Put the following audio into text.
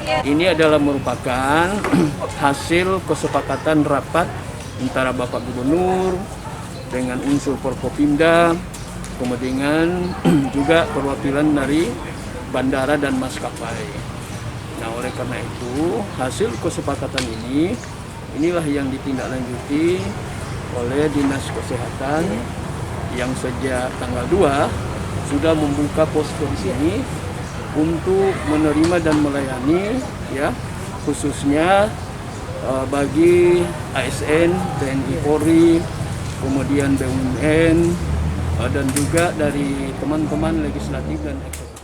Ini adalah merupakan hasil kesepakatan rapat antara Bapak Gubernur dengan unsur Forkopimda, kemudian juga perwakilan dari bandara dan maskapai. Nah, oleh karena itu, hasil kesepakatan inilah yang ditindaklanjuti oleh Dinas Kesehatan yang sejak tanggal 2 sudah membuka posko di sini untuk menerima dan melayani, ya, khususnya bagi ASN, TNI Polri, kemudian BUMN, dan juga dari teman-teman legislatif dan eksekutif.